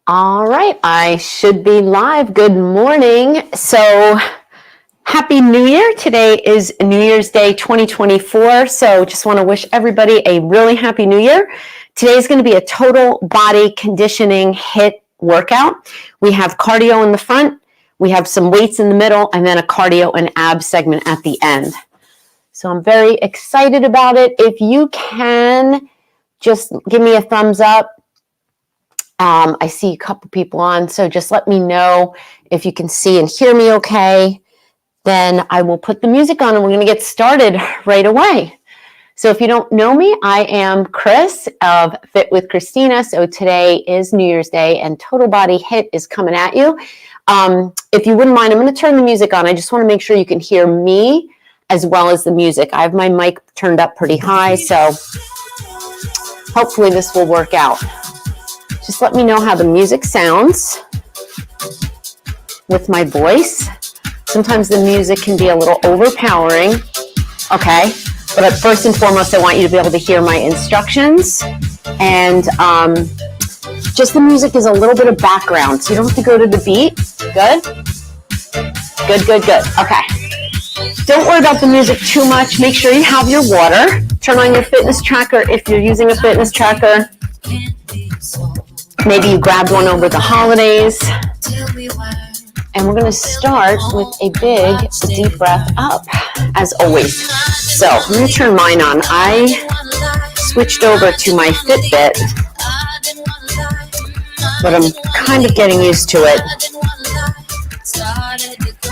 All right, I should be live. Good morning. So happy New Year. Today is New Year's Day 2024. So just want to wish everybody a really happy New Year. Today is going to be a total body conditioning HIIT workout. We have cardio in the front, we have some weights in the middle, and then a cardio and abs segment at the end. So I'm very excited about it. If you can, just give me a thumbs up. I see a couple people on, so just let me know if you can see and hear me okay. Then I will put the music on and we're going to get started right away. So if you don't know me, I am Chris of Fit with Christina. So today is New Year's Day and Total Body HIIT is coming at you. If you wouldn't mind, I'm going to turn the music on. I just want to make sure you can hear me as well as the music. I have my mic turned up pretty high, so hopefully this will work out. Just let me know how the music sounds with my voice. Sometimes the music can be a little overpowering, okay? But first and foremost, I want you to be able to hear my instructions. And just the music is a little bit of background, so you don't have to go to the beat. Good? Good. Okay. Don't worry about the music too much. Make sure you have your water. Turn on your fitness tracker if you're using a fitness tracker. Maybe you grabbed one over the holidays. And we're going to start with a big deep breath up, as always. So I'm going to turn mine on. I switched over to my Fitbit, but I'm kind of getting used to it.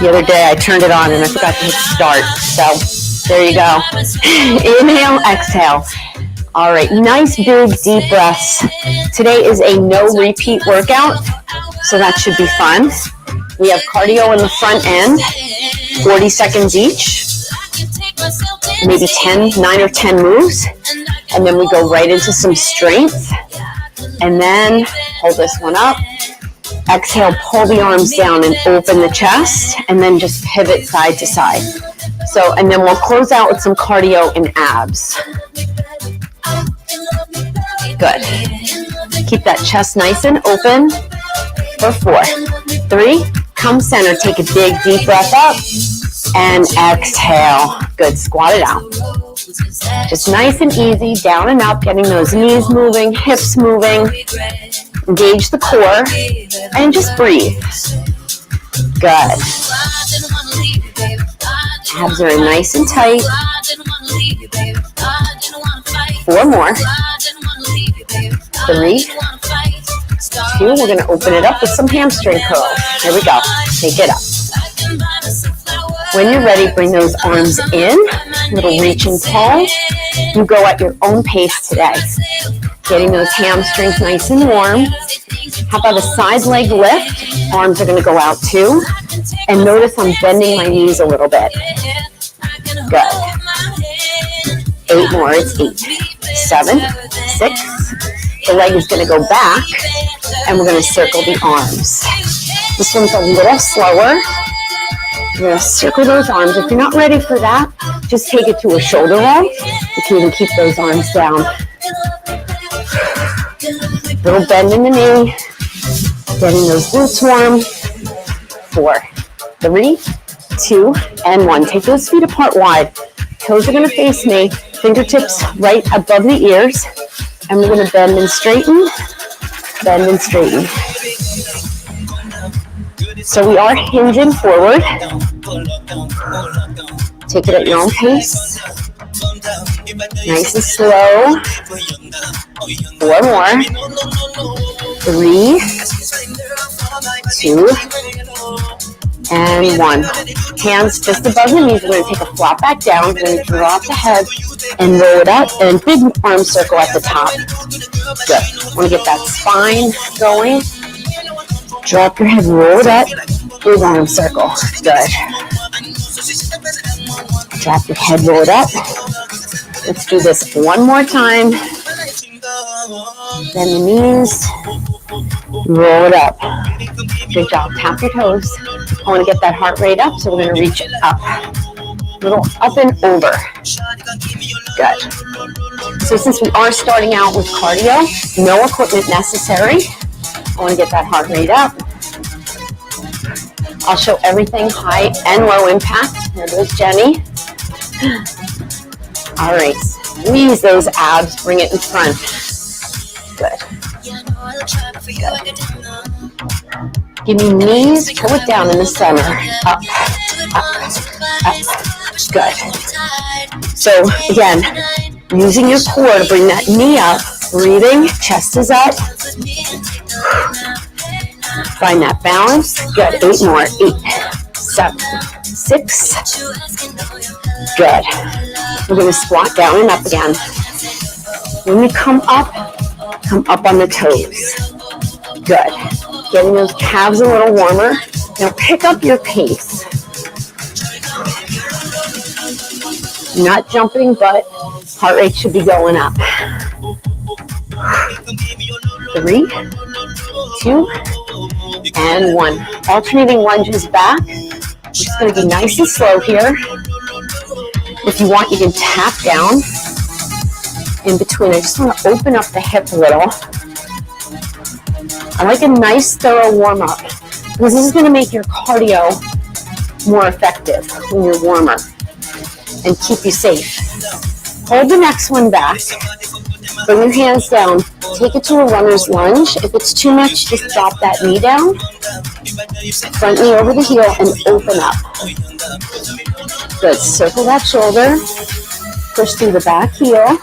The other day I turned it on and I forgot to hit start. So there you go. Inhale, exhale. All right, nice big deep breaths. Today is a no repeat workout, so that should be fun. We have cardio in the front end, 40 seconds each, maybe 9 or 10 moves, and then we go right into some strength, and then hold this one up. Exhale, pull the arms down and open the chest, and then just pivot side to side. So, and then we'll close out with some cardio and abs. Good. Keep that chest nice and open for 4, 3, come center, take a big deep breath up and exhale. Good, squat it out. Just nice and easy, down and up, getting those knees moving, hips moving. Engage the core and just breathe. Good. Abs are nice and tight. 4 more. 3, 2, we're going to open it up with some hamstring curls. Here we go. Take it up. When you're ready, bring those arms in. Little reach and pull. You go at your own pace today. Getting those hamstrings nice and warm. How about a side leg lift? Arms are going to go out too. And notice I'm bending my knees a little bit. Good. 8 more. It's 8, 7, 6. The leg is going to go back, and we're going to circle the arms. This one's a little slower. You're going to circle those arms. If you're not ready for that, just take it to a shoulder roll. You can even keep those arms down. Little bend in the knee. Getting those glutes warm. 4, 3, 2, and 1. Take those feet apart wide. Toes are going to face me. Fingertips right above the ears. And we're going to bend and straighten. Bend and straighten. So we are hinging forward. Take it at your own pace. Nice and slow. 4 more. 3, 2, and 1. Hands just above the knees. We're going to take a flat back down. We're going to drop the head and roll it up. And big arm circle at the top. Good. Want to get that spine going. Drop your head, roll it up. Big arm circle. Good. Drop your head, roll it up. Let's do this one more time. Bend the knees. Roll it up. Good job. Tap your toes. I want to get that heart rate up, so we're going to reach up. Little up and over. Good. So since we are starting out with cardio, no equipment necessary. I want to get that heart rate up. I'll show everything high and low impact. There goes Jenny. All right, squeeze those abs, bring it in front. Good. Give me knees, pull it down in the center. Up, up, up. Good. So again, using your core to bring that knee up, breathing, chest is up. Find that balance. Good. 8 more. 8, 7, 6. Good. We're going to squat down and up again. When we come up on the toes. Good. Getting those calves a little warmer. Now pick up your pace. Not jumping, but heart rate should be going up. 3, 2, and 1. Alternating lunges back. We're just going to be nice and slow here. If you want, you can tap down in between. I just want to open up the hip a little. I like a nice, thorough warm-up because this is going to make your cardio more effective when you're warmer and keep you safe. Hold the next one back. Bring your hands down. Take it to a runner's lunge. If it's too much, just drop that knee down. Front knee over the heel and open up. Good. Circle that shoulder. Push through the back heel.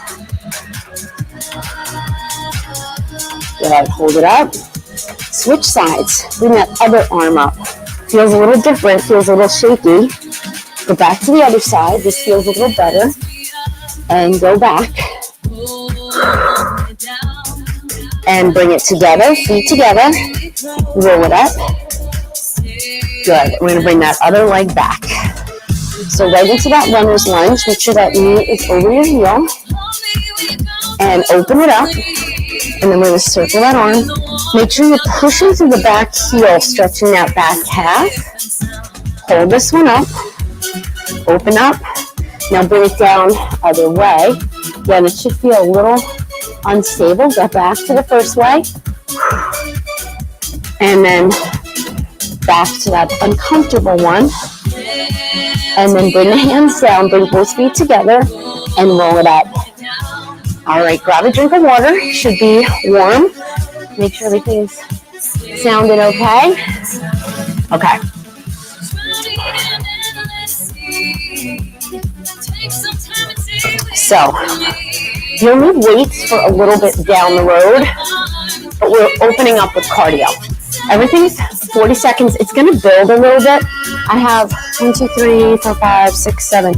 Good. Hold it up. Switch sides. Bring that other arm up. Feels a little different. Feels a little shaky. Go back to the other side. This feels a little better. And go back. And bring it together. Feet together. Roll it up. Good. We're going to bring that other leg back. So right into that runner's lunge. Make sure that knee is over your heel. And open it up. And then we're going to circle that arm. Make sure you're pushing through the back heel, stretching that back calf. Hold this one up. Open up. Now bring it down other way. Again, it should feel a little unstable. Go back to the first way. And then back to that uncomfortable one. And then bring the hands down. Bring both feet together and roll it up. All right, grab a drink of water. It should be warm. Make sure everything's sounding okay. Okay. So, you'll need weights for a little bit down the road, but we're opening up with cardio. Everything's 40 seconds. It's going to build a little bit. I have 1, 2, 3, 4, 5, 6, 7,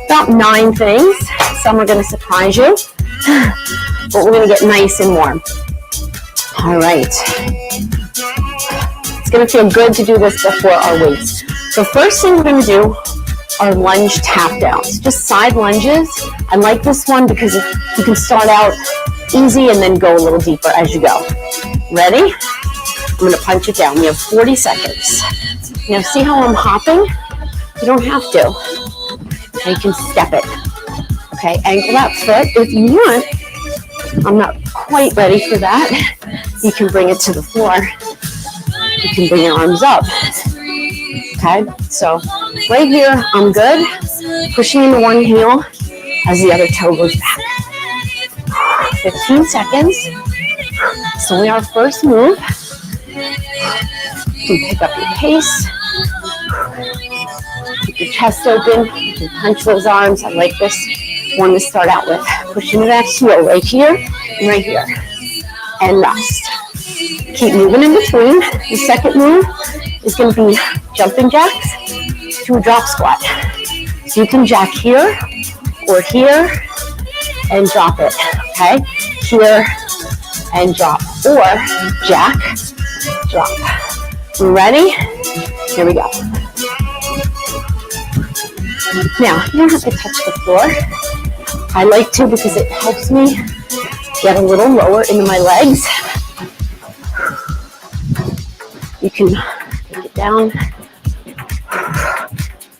about 9 things. Some are going to surprise you, but we're going to get nice and warm. All right. It's going to feel good to do this before our weights. So first thing we're going to do are lunge tap downs, just side lunges. I like this one because you can start out easy and then go a little deeper as you go. Ready? I'm going to punch it down. We have 40 seconds. Now see how I'm hopping? You don't have to. You can step it. Okay, ankle that foot. If you want, I'm not quite ready for that. You can bring it to the floor. You can bring your arms up. Okay, so right here, I'm good. Pushing into one heel as the other toe goes back. 15 seconds. So we are first move. You can pick up your pace. Keep your chest open. You can punch those arms. I like this one to start out with. Push into that heel right here and right here. And rest. Keep moving in between. The second move is going to be jumping jacks to a drop squat. So you can jack here or here and drop it. Okay? Here and drop. Or jack, drop. Ready? Here we go. Now, you don't have to touch the floor. I like to because it helps me get a little lower into my legs. You can take it down.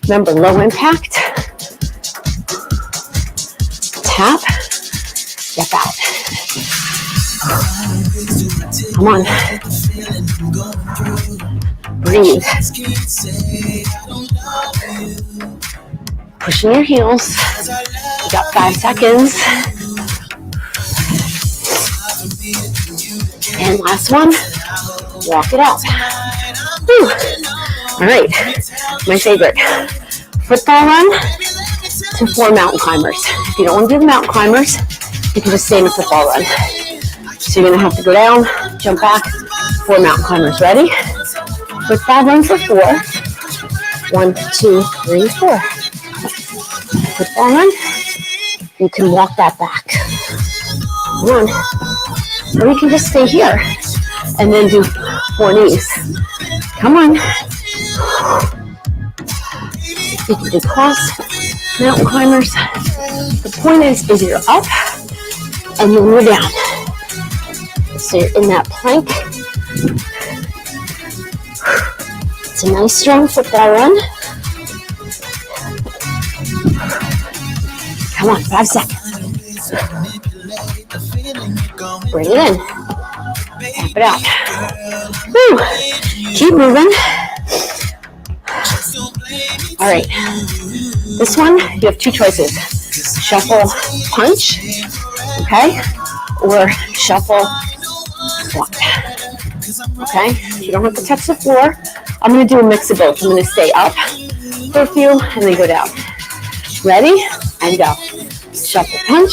Remember, low impact. Tap. Step out. Come on. Breathe. Pushing your heels. You got 5 seconds. And last one. Walk it out. Whew. All right. My favorite. Football run to 4 mountain climbers. If you don't want to do the mountain climbers, you can just stay in a football run. So you're going to have to go down, jump back, 4 mountain climbers. Ready? Football run for 4. 1, 2, 3, 4. Football run. You can walk that back. 1. Or you can just stay here and then do 4 knees. Come on. You can do cross mountain climbers. The point is you're up and then you're down. So you're in that plank. It's a nice strong football run. Come on, 5 seconds. Bring it in. Tap it out. Woo. Keep moving. All right. This one, you have 2 choices. Shuffle punch, okay? Or shuffle squat. Okay? You don't have to touch the floor. I'm going to do a mix of both. I'm going to stay up for a few and then go down. Ready? And go. Shuffle punch.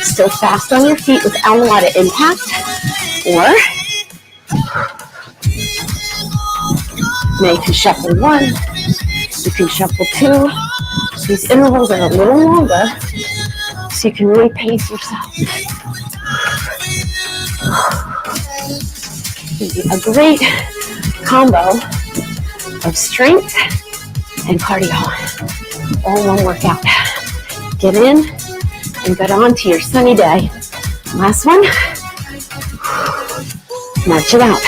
Still fast on your feet without a lot of impact. Or now you can shuffle 1. You can shuffle 2. These intervals are a little longer, so you can really pace yourself. A great combo of strength and cardio, all in one workout. Get in and get on to your sunny day. Last one. March it out.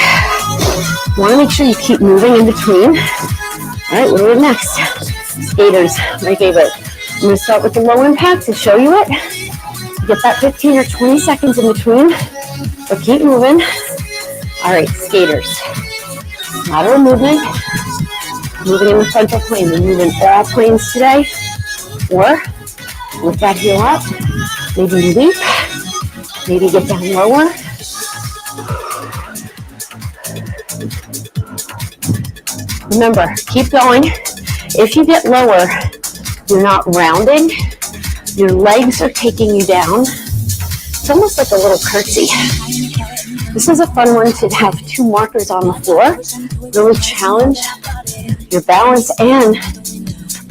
Want to make sure you keep moving in between. All right, what do we have next? Skaters, my favorite. I'm going to start with the low impact to show you it. Get that 15 or 20 seconds in between, but keep moving. All right, skaters. Lateral movement. Moving in the frontal plane. We're moving all planes today. Or lift that heel up. Maybe leap. Maybe get down lower. Remember, keep going. If you get lower, you're not rounding. Your legs are taking you down. It's almost like a little curtsy. This is a fun one to have 2 markers on the floor. Really challenge your balance and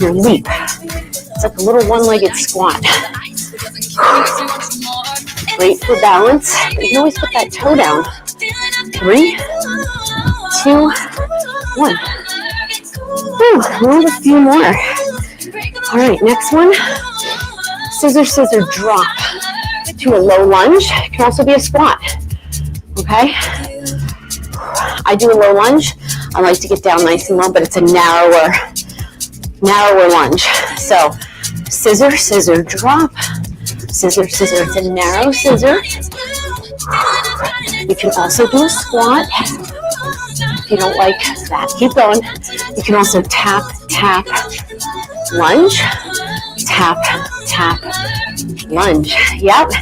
your leap. It's like a little one-legged squat. Great for balance. You can always put that toe down. 3, 2, 1. Whew, we'll have a few more. All right, next one. Scissor, scissor, drop to a low lunge. It can also be a squat. Okay? I do a low lunge. I like to get down nice and low, but it's a narrower lunge. So, scissor, scissor, drop. Scissor, scissor. It's a narrow scissor. You can also do a squat. If you don't like that, keep going. You can also tap, tap, lunge. Tap, tap, lunge. Yep.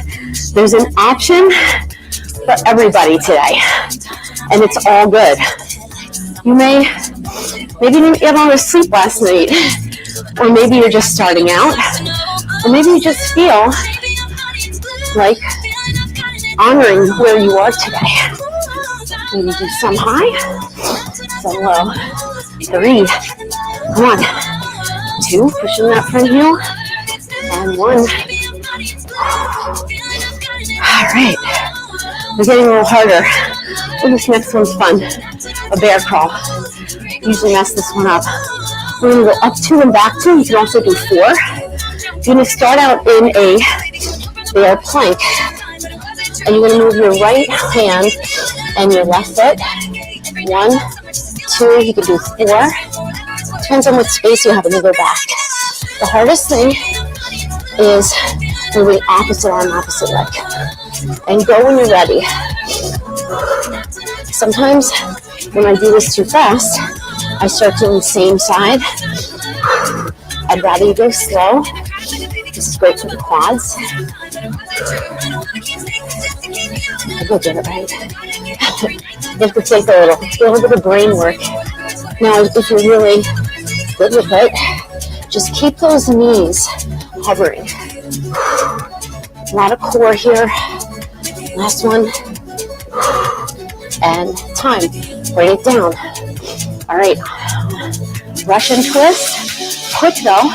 There's an option for everybody today. And it's all good. You maybe didn't get all the sleep last night. Or maybe you're just starting out. Or maybe you just feel like honoring where you are today. Maybe do some high, some low. 3, come on. 2, pushing that front heel. And 1. All right. We're getting a little harder. Oh, this next one's fun. A bear crawl. Usually mess this one up. We're going to go up 2 and back 2. You can also do 4. You're going to start out in a bear plank. And you're going to move your right hand and your left foot. 1, 2, you can do 4. Depends on what space you have when you go back. The hardest thing is Moving opposite arm, opposite leg. And go when you're ready. Sometimes when I do this too fast, I start doing the same side. I'd rather you go slow. This is great for the quads. I will get it right. You have to think a little. It's a little bit of brain work. Now, if you're really good with it, just keep those knees hovering. A lot of core here. Last one. And time. Bring it down. All right. Russian twist. Quick though.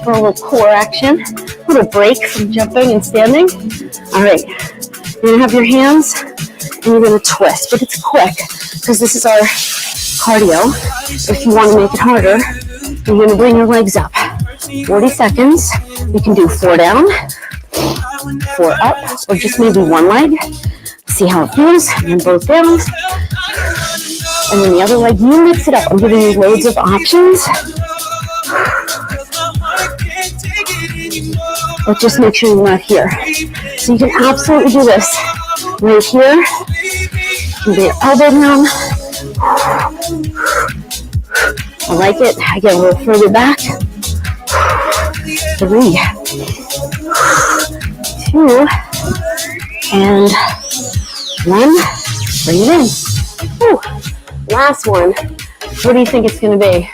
For a little core action. A little break from jumping and standing. All right. You're going to have your hands and you're going to twist. But it's quick because this is our cardio. If you want to make it harder, you're going to bring your legs up. 40 seconds. You can do 4 down, 4 up, or just maybe one leg. See how it feels. And then both down. And then the other leg, you mix it up. I'm giving you loads of options. But just make sure you're not here. So you can absolutely do this right here. You can get your elbow down. I like it. I get a little further back. 3, 2, and 1. Bring it in. Whew. Last one. What do you think it's going to be?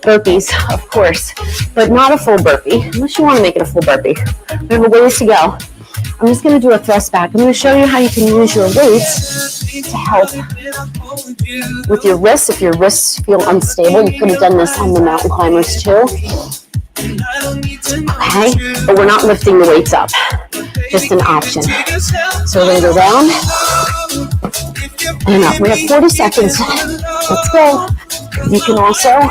Burpees, of course, but not a full burpee, unless you want to make it a full burpee. We have a ways to go. I'm just going to do a thrust back. I'm going to show you how you can use your weights to help with your wrists. If your wrists feel unstable, you could have done this on the mountain climbers too. Okay, but we're not lifting the weights up, just an option. So we're going to go down and up. We have 40 seconds. Let's go. You can also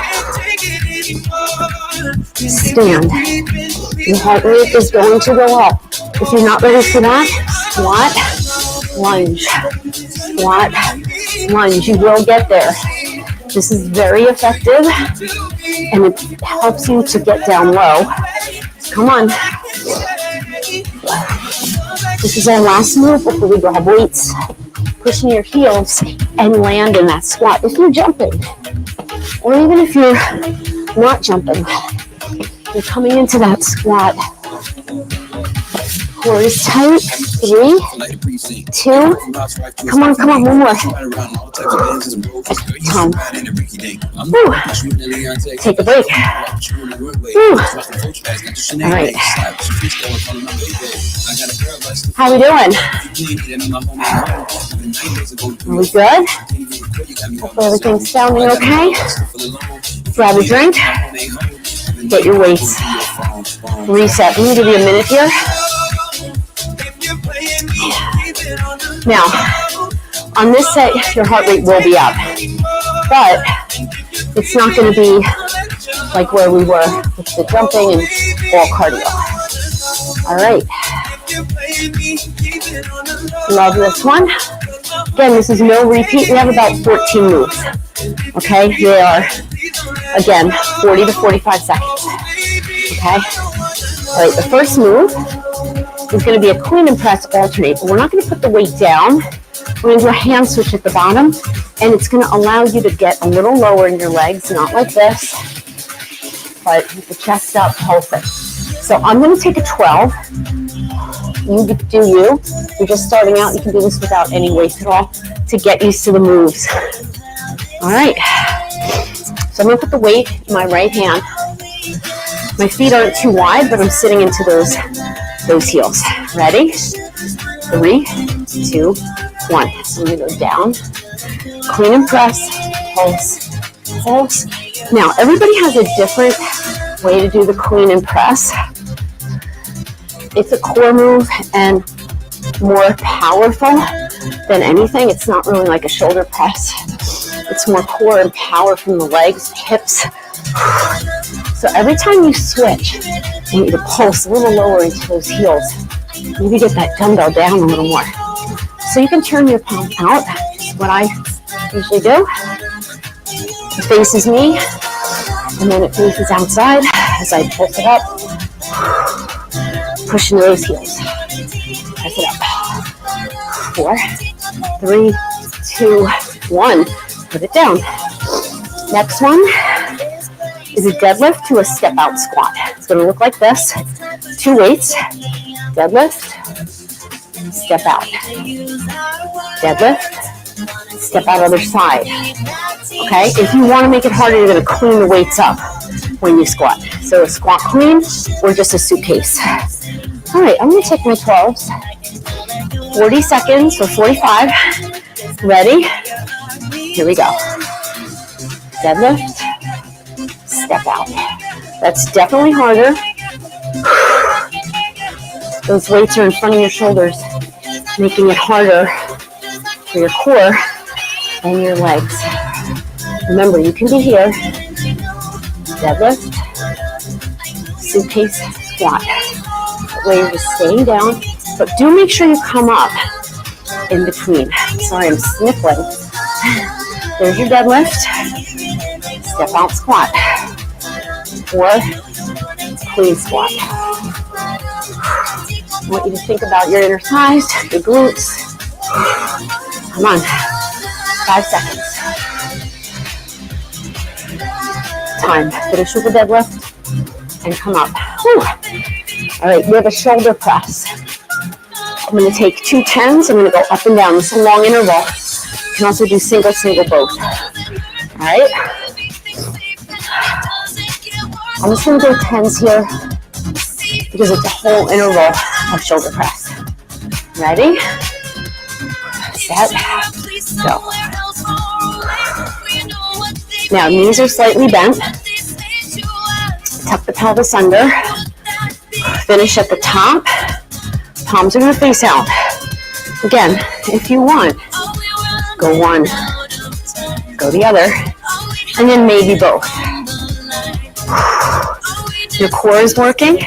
stand. Your heart rate is going to go up. If you're not ready for that, squat, lunge, squat, lunge. You will get there. This is very effective, and it helps you to get down low. Come on. This is our last move before we grab weights. Pushing your heels and land in that squat. If you're jumping, or even if you're not jumping, you're coming into that squat. Core is tight. 3, 2, come on, one more. Time. Woo. Take a break. Woo. All right. How we doing? Are we good? Hopefully everything's sounding okay. Grab a drink. Get your weights. Reset. I'm going to give you a minute here. Now, on this set, your heart rate will be up, but it's not going to be like where we were with the jumping and all cardio. All right. Love this one. Again, this is no repeat. We have about 14 moves. Okay, they are, again, 40 to 45 seconds. Okay. All right, the first move is going to be a clean and press alternate. But we're not going to put the weight down. We're going to do a hand switch at the bottom, and it's going to allow you to get a little lower in your legs, not like this, but with the chest up, pulse it. So I'm going to take a 12. You do you. You're just starting out. You can do this without any weights at all to get used to the moves. All right. So I'm going to put the weight in my right hand. My feet aren't too wide, but I'm sitting into those heels. Ready? 3, 2, 1. So I'm going to go down, clean and press, pulse, pulse. Now, everybody has a different way to do the clean and press. It's a core move and more powerful than anything. It's not really like a shoulder press. It's more core and power from the legs, hips. So every time you switch, you need to pulse a little lower into those heels. Maybe get that dumbbell down a little more. So you can turn your palm out, which is what I usually do. It faces me, and then it faces outside as I pulse it up push into those heels. Press it up. 4, 3, 2, 1. Put it down. Next one is a deadlift to a step out squat. It's going to look like this. 2 weights. Deadlift, step out. Deadlift, step out other side. Okay, if you want to make it harder, you're going to clean the weights up when you squat. So a squat clean or just a suitcase. All right, I'm going to take my 12s. 40 seconds for 45. Ready? Here we go. Deadlift, step out. That's definitely harder. Those weights are in front of your shoulders, making it harder for your core and your legs. Remember, you can be here. Deadlift, suitcase, squat. That way you're just staying down, but do make sure you come up in between. Sorry, I'm sniffling. There's your deadlift. Step out squat. Or clean squat. I want you to think about your inner thighs, your glutes. Come on. 5 seconds. Time. Finish with the deadlift and come up. Whew. All right, we have a shoulder press. I'm going to take 2 10s. I'm going to go up and down. This is a long interval. You can also do single, both. All right. I'm just going to go 10s here because it's a whole interval of shoulder press. Ready? Set. Go. Now, knees are slightly bent. Tuck the pelvis under. Finish at the top. Palms are going to face out. Again, if you want, go one, go the other, and then maybe both. Your core is working.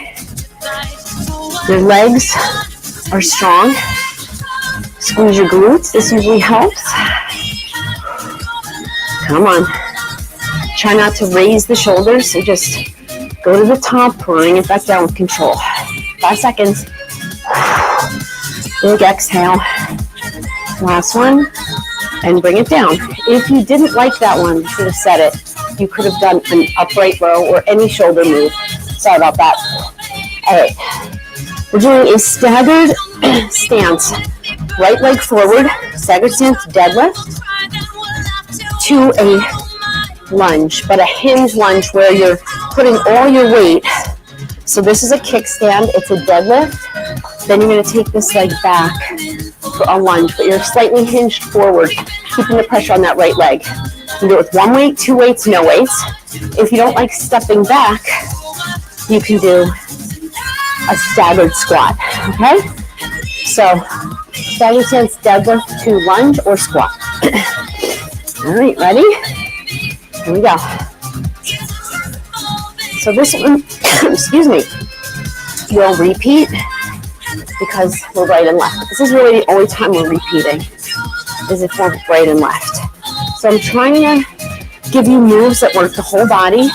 Your legs are strong. Squeeze your glutes. This usually helps. Come on. Try not to raise the shoulders, so just go to the top, bring it back down with control. 5 seconds. Big exhale. Last one. And bring it down. If you didn't like that one, you should have said it. You could have done an upright row or any shoulder move. Sorry about that. All right. We're doing a staggered stance. Right leg forward. Staggered stance deadlift to a lunge, but a hinge lunge where you're putting all your weight. So this is a kickstand. It's a deadlift. Then you're going to take this leg back for a lunge, but you're slightly hinged forward, keeping the pressure on that right leg. You can do it with 1 weight, 2 weights, no weights. If you don't like stepping back, you can do a staggered squat, okay? So, staggered stance, deadlift to lunge or squat. All right, ready? Here we go. So this one, excuse me, will repeat because we're right and left. This is really the only time we're repeating, is if we're right and left. So I'm trying to give you moves that work the whole body.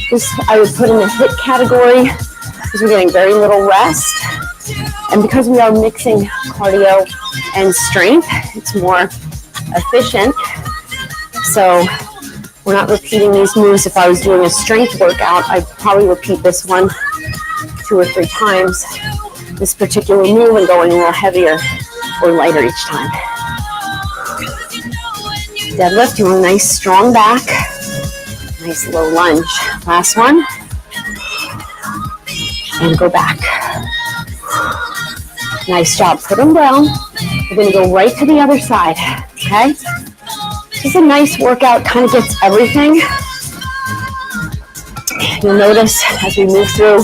This I would put in the HIIT category because we're getting very little rest. And because we are mixing cardio and strength, it's more efficient. So we're not repeating these moves. If I was doing a strength workout, I'd probably repeat this one 2 or 3 times, this particular move, and going a little heavier or lighter each time. Deadlift, you want a nice strong back, nice low lunge. Last one, and go back. Nice job, put them down. We're gonna go right to the other side, okay? Just a nice workout, kind of gets everything. You'll notice as we move through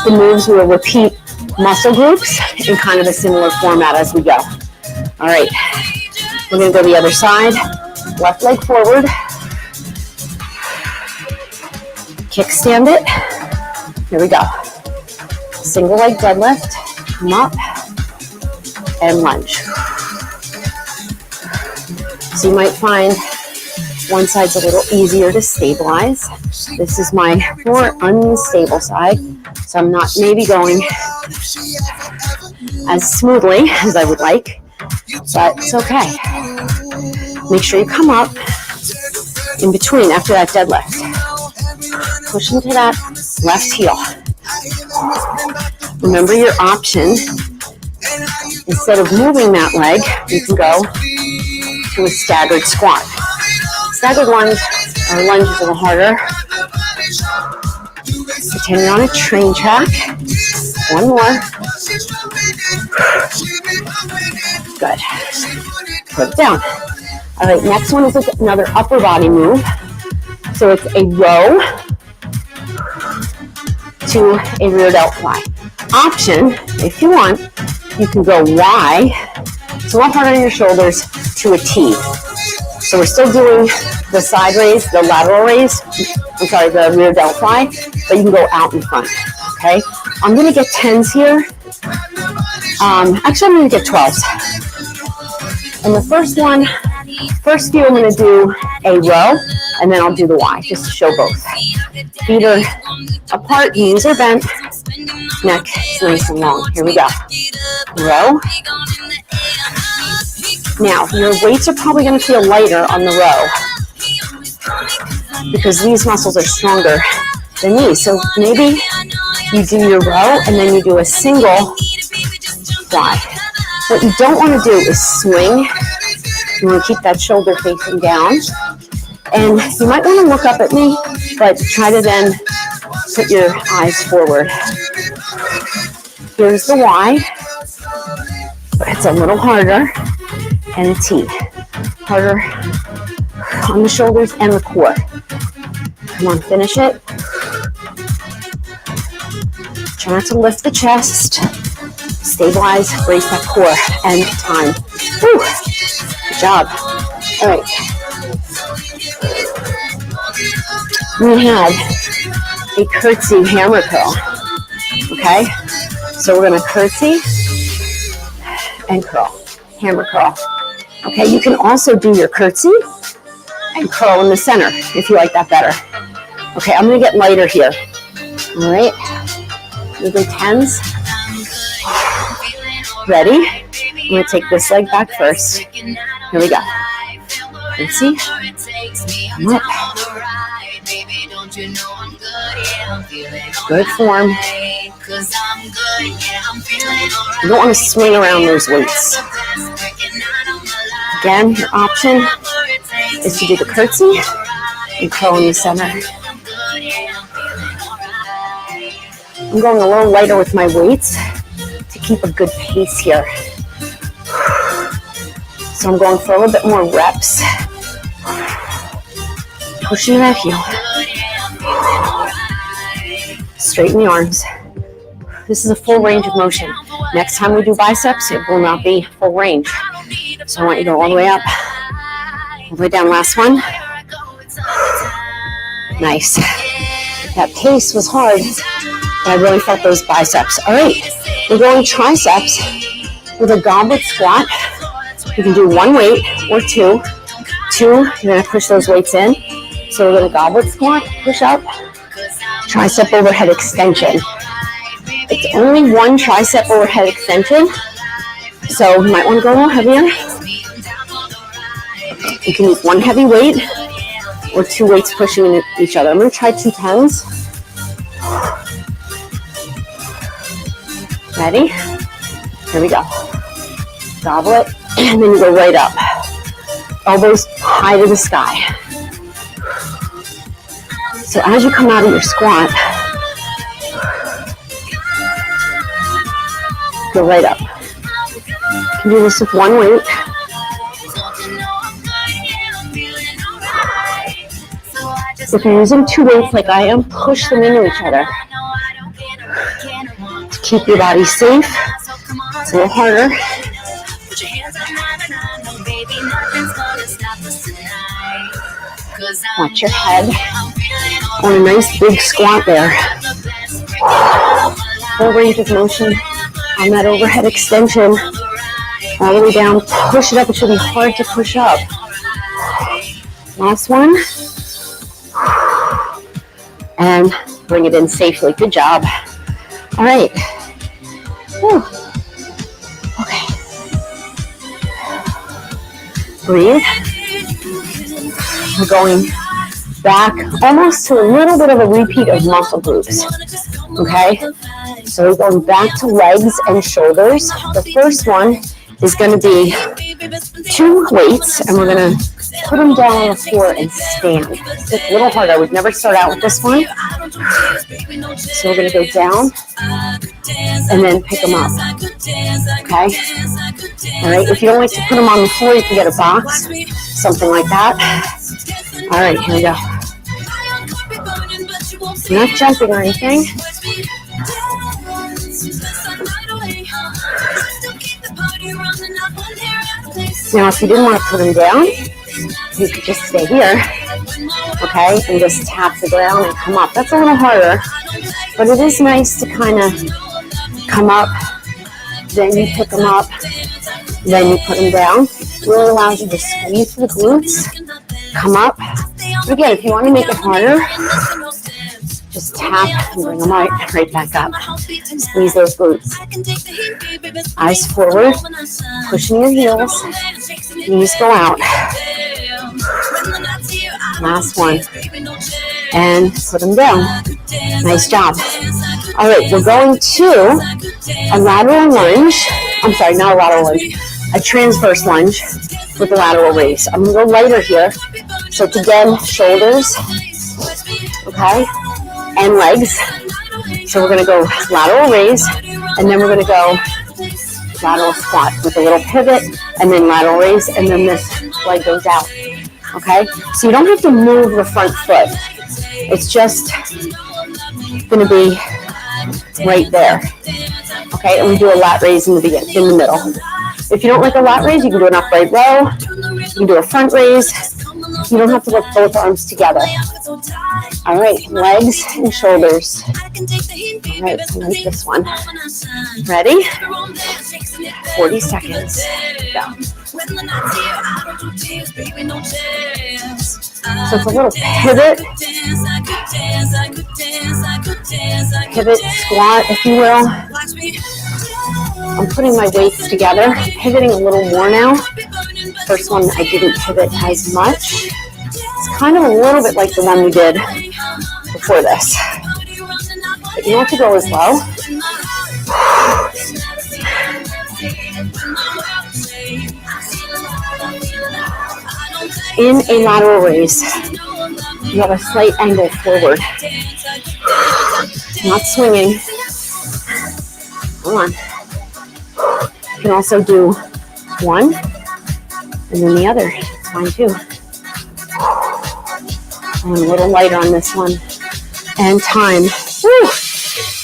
the moves, we will repeat muscle groups in kind of a similar format as we go. All right, we're gonna go the other side. Left leg forward. Kickstand it. Here we go. Single leg deadlift, come up, and lunge. So you might find One side's a little easier to stabilize. This is my more unstable side, so I'm not maybe going as smoothly as I would like, but it's okay. Make sure you come up in between after that deadlift. Push into that left heel. Remember your option. Instead of moving that leg, you can go to a staggered squat. Staggered lunge or lunge is a little harder. Pretend you're on a train track. One more. Good. Put it down. All right, next one is another upper body move. So it's a row to a rear delt fly. Option, if you want, you can go Y. It's a little harder on your shoulders to a T. So we're still doing the side raise, the lateral raise, the rear delt fly, but you can go out in front, okay? I'm gonna get 10s here. Actually, I'm gonna get 12s. And the first few I'm gonna do a row, and then I'll do the Y, just to show both. Feet are apart, knees are bent, neck is nice and long. Here we go. Row. Now, your weights are probably going to feel lighter on the row because these muscles are stronger than these. So maybe you do your row and then you do a single Y. What you don't want to do is swing. You want to keep that shoulder facing down. And you might want to look up at me, but try to then put your eyes forward. Here's the Y. It's a little harder. And a T. Harder on the shoulders and the core. Come on, finish it. Try not to lift the chest. Stabilize, brace that core, and time. Woo. Good job. All right. We had a curtsy hammer curl. Okay? So we're going to curtsy and curl. Hammer curl. Okay, you can also do your curtsy and curl in the center if you like that better. Okay, I'm going to get lighter here. All right, we'll do 10s. Ready? I'm going to take this leg back first. Here we go. Curtsy. Come up. Good form. You don't want to swing around those weights. Again, your option is to do the curtsy and curl in the center. I'm going a little lighter with my weights to keep a good pace here. So I'm going for a little bit more reps. Pushing that heel. Straighten the arms. This is a full range of motion. Next time we do biceps, it will not be full range. So I want you to go all the way up, all the way down. Last one. Nice. That pace was hard, but I really felt those biceps. All right, we're going triceps with a goblet squat. You can do one weight or two. You're going to push those weights in. So we're going to goblet squat, push up, tricep overhead extension. It's only one tricep overhead extension, so you might want to go a little heavier. You can use one heavy weight or two weights pushing each other. I'm going to try 2 10s. Ready? Here we go. Goblet, and then you go right up. Elbows high to the sky. So as you come out of your squat, go right up. You can do this with one weight. If you're using 2 weights like I am, push them into each other. To keep your body safe, it's a little harder. Watch your head. On a nice big squat there. Full range of motion on that overhead extension. All the way down. Push it up. It should be hard to push up. Last one. And bring it in safely. Good job. All right. Whew. Okay. Breathe. We're going back almost to a little bit of a repeat of muscle groups. Okay. So we're going back to legs and shoulders. The first one is going to be 2 weights, and we're going to put them down on the floor and stand. It's a little hard. I would never start out with this one. So we're going to go down and then pick them up. Okay? All right. If you don't like to put them on the floor, you can get a box, something like that. All right. Here we go. You're not jumping or anything. Now, if you didn't want to put them down, you could just stay here, okay, and just tap the ground and come up. That's a little harder, but it is nice to kind of come up, then you pick them up, then you put them down. It really allows you to squeeze the glutes, come up. Again, if you want to make it harder, just tap and bring them right back up. Squeeze those glutes. Eyes forward, pushing your heels, knees go out. Last one. And put them down. Nice job. All right, we're going to a lateral lunge. I'm sorry, not a lateral lunge. A transverse lunge with a lateral raise. I'm going to go lighter here. So it's again, shoulders. Okay. And legs. So we're going to go lateral raise, and then we're going to go lateral squat with a little pivot, and then lateral raise, and then this leg goes out. Okay? So you don't have to move the front foot. It's just going to be right there. Okay? And we do a lat raise in the middle. If you don't like a lat raise, you can do an upright row. You can do a front raise. You don't have to lift both arms together. All right, legs and shoulders. All right, so like this one. Ready? 40 seconds. Go. So it's a little pivot. Pivot squat, if you will. I'm putting my weights together, pivoting a little more now. First one, I didn't pivot as much. It's kind of a little bit like the one we did before this. But you don't have to go as low. In a lateral raise, you have a slight angle forward. Not swinging. Come on. You can also do one and then the other. It's fine too. I'm a little lighter on this one. And time. Woo!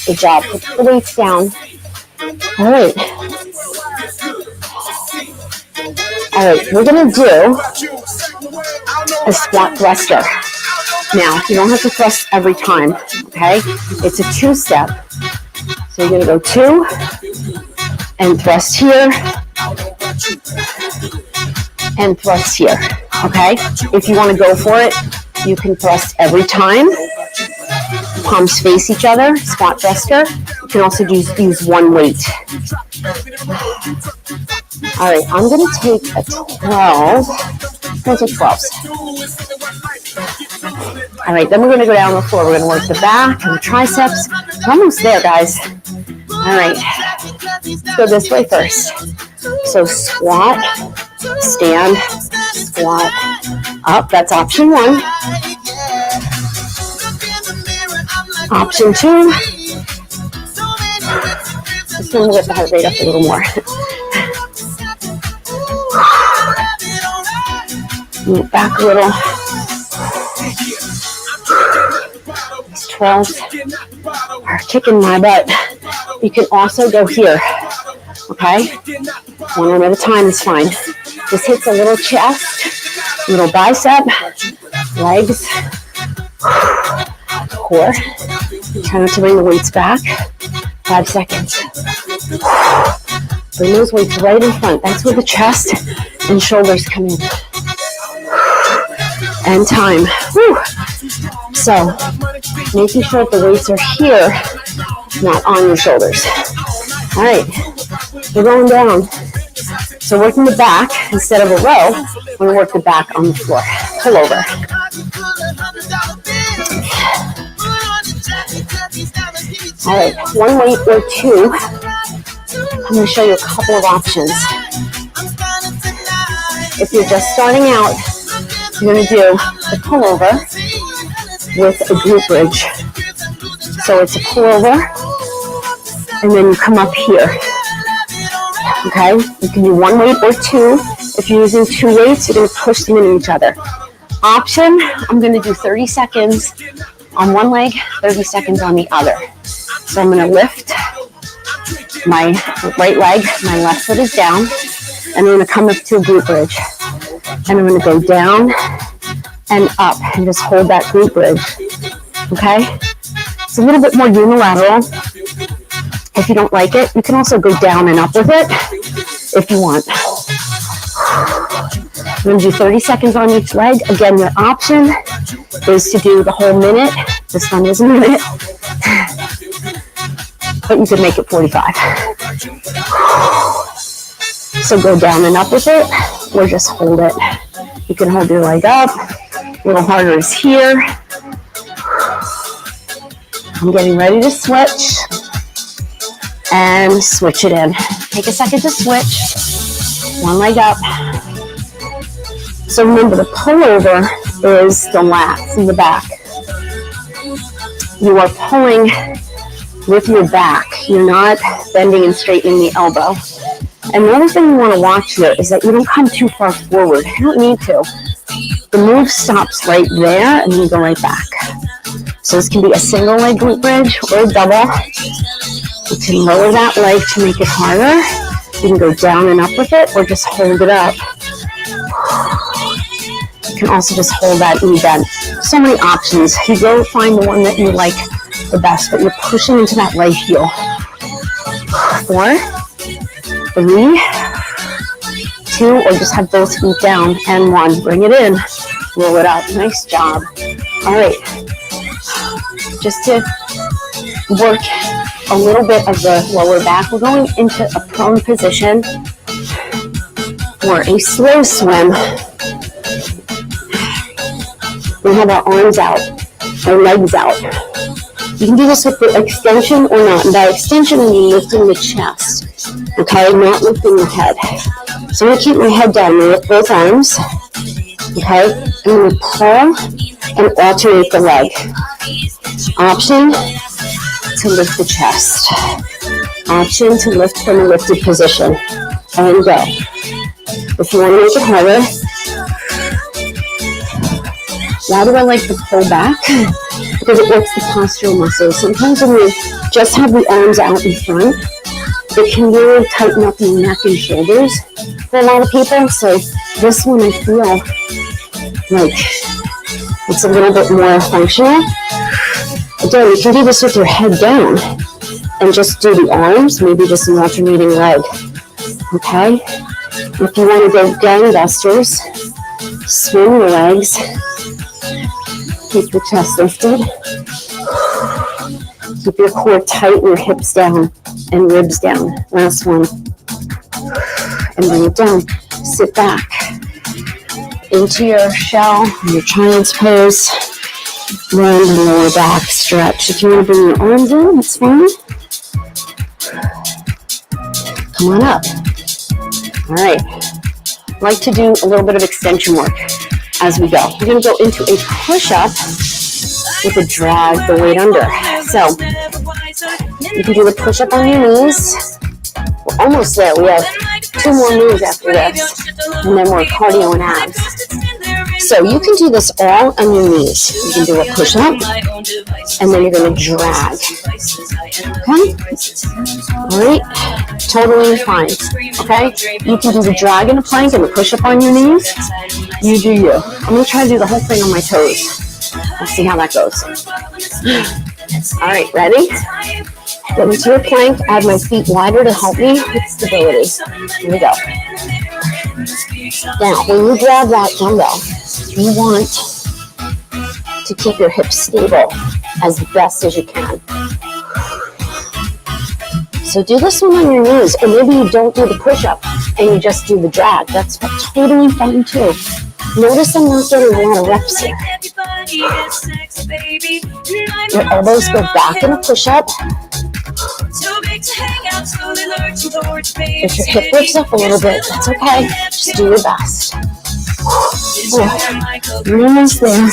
Good job. Put the weights down. All right. All right. We're going to do a squat thruster. Now, you don't have to thrust every time, okay? It's a 2-step. So you're going to go 2 and thrust here and thrust here, okay? If you want to go for it, you can thrust every time. Palms face each other, squat thruster. You can also use one weight. All right, I'm going to take a 12. I'm going to take 12s. All right, then we're going to go down on the floor. We're going to work the back and the triceps. We're almost there, guys. All right, let's go this way first. So squat, stand, squat, up. That's option 1. Option 2. Just going to get the heart rate up a little more. Move back a little. 12s are kicking my butt. You can also go here, okay? One arm at a time is fine. This hits a little chest, little bicep, legs, core. Try not to bring the weights back. 5 seconds. Bring those weights right in front. That's where the chest and shoulders come in. and time. Whew. So making sure that the weights are here, not on your shoulders. All right, we're going down. So working the back instead of a row, we're going to work the back on the floor. Pull over. All right, one weight or two. I'm going to show you a couple of options. If you're just starting out, you're going to do a pullover with a glute bridge. So it's a pullover, and then you come up here. Okay, you can do one weight or two. If you're using two weights, you're going to push them into each other. Option, I'm going to do 30 seconds on one leg, 30 seconds on the other. So I'm going to lift my right leg, my left foot is down, and I'm going to come up to a glute bridge. And I'm going to go down and up and just hold that glute bridge. Okay? It's a little bit more unilateral. If you don't like it, you can also go down and up with it if you want. I'm going to do 30 seconds on each leg. Again, your option is to do the whole minute. This one is a minute. But you could make it 45. So go down and up with it, or just hold it. You can hold your leg up. A little harder is here. I'm getting ready to switch. And switch it in. Take a second to switch. One leg up. So remember, the pullover is the lats in the back. You are pulling with your back. You're not bending and straightening the elbow. And the other thing you want to watch here is that you don't come too far forward. You don't need to. The move stops right there, and then you go right back. So this can be a single leg glute bridge or a double. You can lower that leg to make it harder. You can go down and up with it, or just hold it up. You can also just hold that knee bend. So many options. You go find the one that you like the best, but you're pushing into that right heel. 4, 3, 2, or just have both feet down, and 1. Bring it in. Roll it up. Nice job. All right. Just to work a little bit of the lower back, we're going into a prone position or a slow swim. We have our arms out, our legs out. You can do this with the extension or not. And by extension, I mean lifting the chest, okay, not lifting the head. So I'm going to keep my head down and lift both arms, okay? I'm going to pull and alternate the leg. Option to lift the chest. Option to lift from a lifted position. And go. If you want to make it harder, why do I like to pull back? Because it works the postural muscles. Sometimes when you just have the arms out in front, it can really tighten up your neck and shoulders for a lot of people. So this one I feel like it's a little bit more functional. Again, you can do this with your head down and just do the arms, maybe just an alternating leg. Okay? If you want to go gangbusters, swing your legs. Keep your chest lifted. Keep your core tight and your hips down and ribs down. Last one. And bring it down. Sit back into your shell, your child's pose. Round the lower back, stretch. If you want to bring your arms in, that's fine. Come on up. All right. I like to do a little bit of extension work as we go. We're going to go into a push-up with a drag the weight under. So you can do the push-up on your knees. We're almost there. We have 2 more moves after this, and then we're cardio and abs. So you can do this all on your knees. You can do a push-up, and then you're going to drag. Okay? All right? Totally fine. Okay? You can do the drag in a plank and the push-up on your knees. You do you. I'm going to try to do the whole thing on my toes. Let's see how that goes. All right, ready? Get into your plank. Add my feet wider to help me with stability. Here we go. Now, when you grab that dumbbell, you want to keep your hips stable as best as you can. So do this one on your knees, or maybe you don't do the push-up and you just do the drag. That's totally fine too. Notice I'm not getting a lot of reps here. Your elbows go back in a push-up. If your hip lifts up a little bit, that's okay. Just do your best. You're almost there.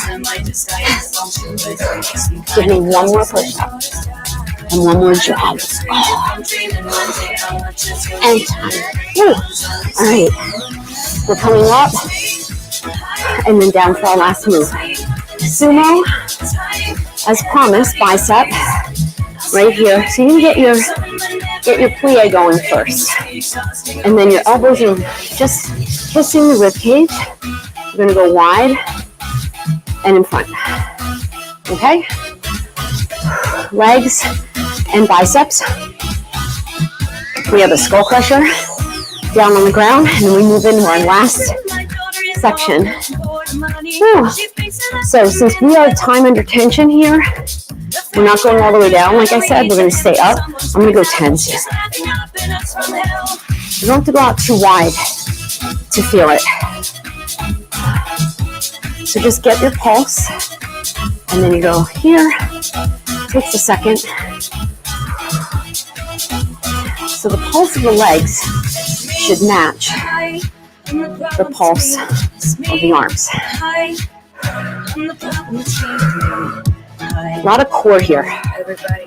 Give me one more push-up and one more drag. And time. All right. We're coming up and then down for our last move. Sumo, as promised, bicep right here. So you can get your plie going first, and then your elbows are just kissing the rib cage. You're gonna go wide and in front. Okay. Legs and biceps. We have a skull crusher down on the ground, and then we move into our last section. Whew. So since we are time under tension here, we're not going all the way down. Like I said, we're going to stay up. I'm going to go 10s here. You don't have to go out too wide to feel it. So just get your pulse, and then you go here. Takes a second. So the pulse of the legs should match the pulse of the arms. A lot of core here.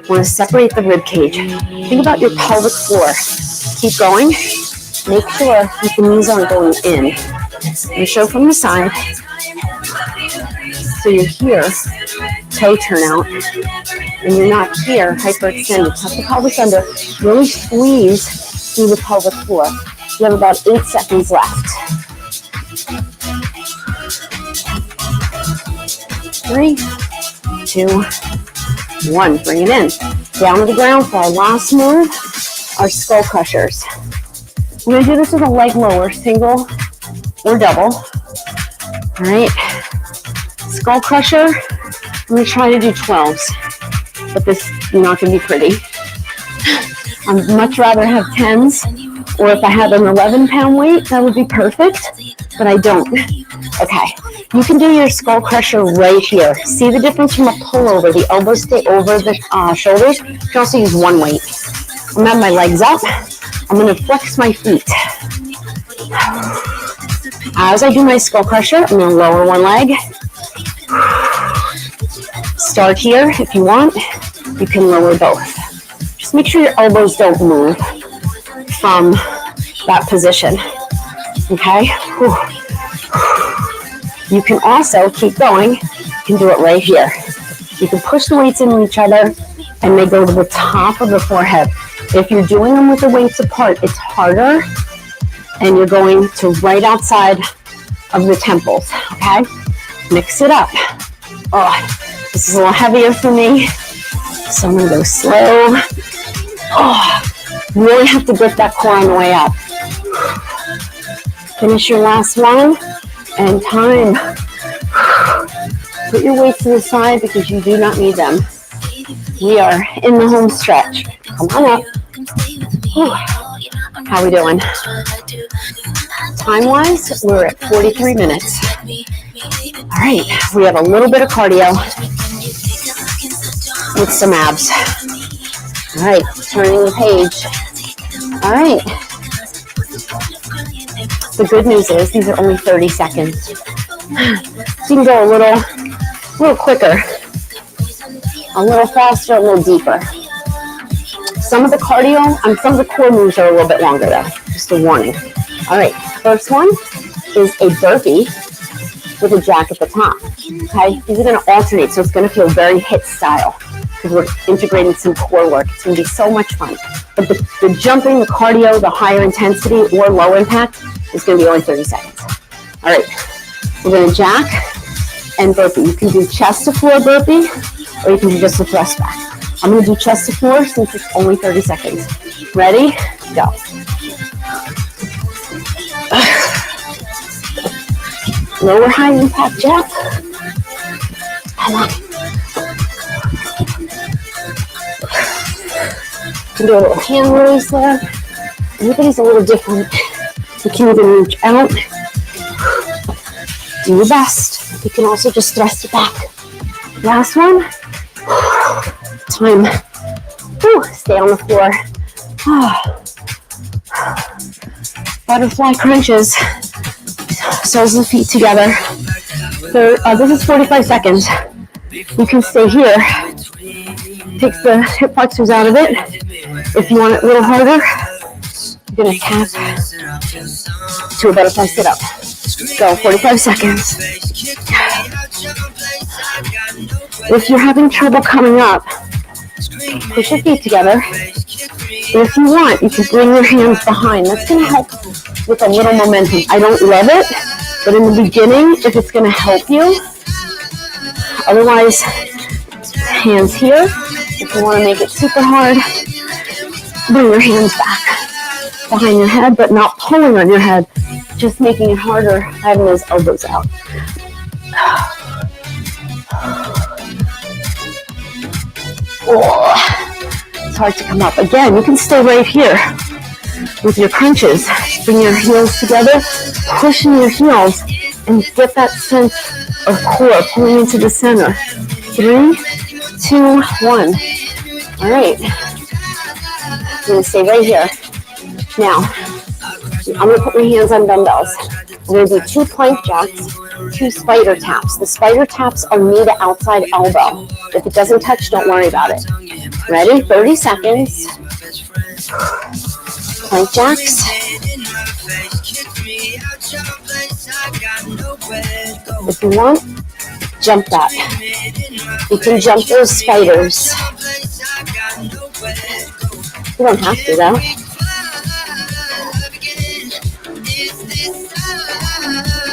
Want to separate the rib cage. Think about your pelvic floor. Keep going. Make sure that the knees aren't going in. And show from the side. So you're here, toe turn out, and you're not here, hyperextended. Tuck the pelvis under. Really squeeze through the pelvic floor. You have about 8 seconds left. 3, 2, 1. Bring it in. Down to the ground for our last move, our skull crushers. We're going to do this with a leg lower, single or double. All right. Skull crusher. I'm going to try to do 12s, but this is not going to be pretty. I'd much rather have 10s, or if I had an 11-pound weight, that would be perfect, but I don't. Okay, you can do your skull crusher right here. See the difference from a pullover? The elbows stay over the shoulders. You can also use one weight. I'm gonna have my legs up. I'm gonna flex my feet. As I do my skull crusher, I'm gonna lower one leg. Start here if you want. You can lower both. Just make sure your elbows don't move from that position. Okay? Whew. You can also keep going. You can do it right here. You can push the weights into each other and they go to the top of the forehead. If you're doing them with the weights apart, it's harder and you're going to right outside of the temples. Okay? Mix it up. Oh, this is a little heavier for me. So I'm going to go slow. Oh, you really have to grip that core on the way up. Finish your last one. And time. Put your weights to the side because you do not need them. We are in the home stretch. Come on up. Whew. How we doing? Time-wise, we're at 43 minutes. All right, we have a little bit of cardio with some abs. All right, turning the page. All right. The good news is these are only 30 seconds. So you can go a little quicker, a little faster, a little deeper. Some of the cardio and some of the core moves are a little bit longer though, just a warning. All right, first one is a burpee with a jack at the top. Okay, these are going to alternate, so it's going to feel very HIIT style because we're integrating some core work. It's going to be so much fun. But the jumping, the cardio, the higher intensity or low impact is going to be only 30 seconds. All right, we're going to jack and burpee. You can do chest to floor burpee or you can do just a thrust back. I'm going to do chest to floor since it's only 30 seconds. Ready? Go. Lower high impact jack. Come on. You can do a little hand release there. Everybody's a little different. You can even reach out. Do your best. You can also just thrust it back. Last one. Time. Whew. Stay on the floor. Butterfly crunches. Soles of the feet together. This is 45 seconds. You can stay here. Takes the hip flexors out of it. If you want it a little harder, you're going to tap to a butterfly sit-up. Go, 45 seconds. If you're having trouble coming up, push your feet together. And if you want, you can bring your hands behind. That's going to help with a little momentum. I don't love it, but in the beginning, if it's going to help you. Otherwise, hands here. If you want to make it super hard, bring your hands back behind your head, but not pulling on your head, just making it harder, having those elbows out. Oh, it's hard to come up. Again, you can stay right here with your crunches. Bring your heels together, pushing your heels, and get that sense of core pulling into the center. 3, 2, 1. All right. I'm going to stay right here. Now, I'm going to put my hands on dumbbells. We're going to do 2 plank jacks, 2 spider taps. The spider taps are knee to outside elbow. If it doesn't touch, don't worry about it. Ready? 30 seconds. Plank jacks. If you want, jump that. You can jump those spiders. You don't have to, though.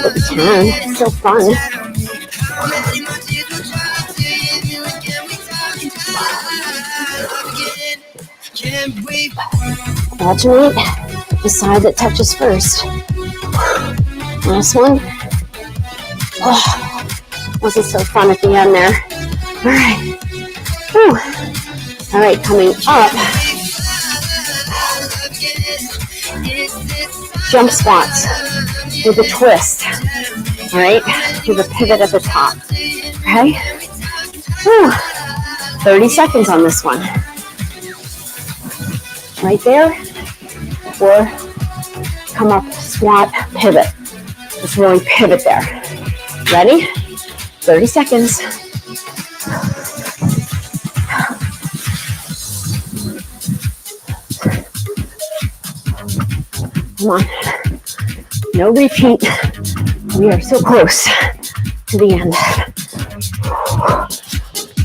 But you can. It's still fun. Alternate the side that touches first. Last one. Oh, wasn't so fun at the end there. All right. Whew. All right, coming up. Jump squats with a twist. All right, with a pivot at the top. Okay. Whew. 30 seconds on this one. Right there. Or come up, squat, pivot. Just really pivot there. Ready? 30 seconds. Come on. No repeat. We are so close to the end.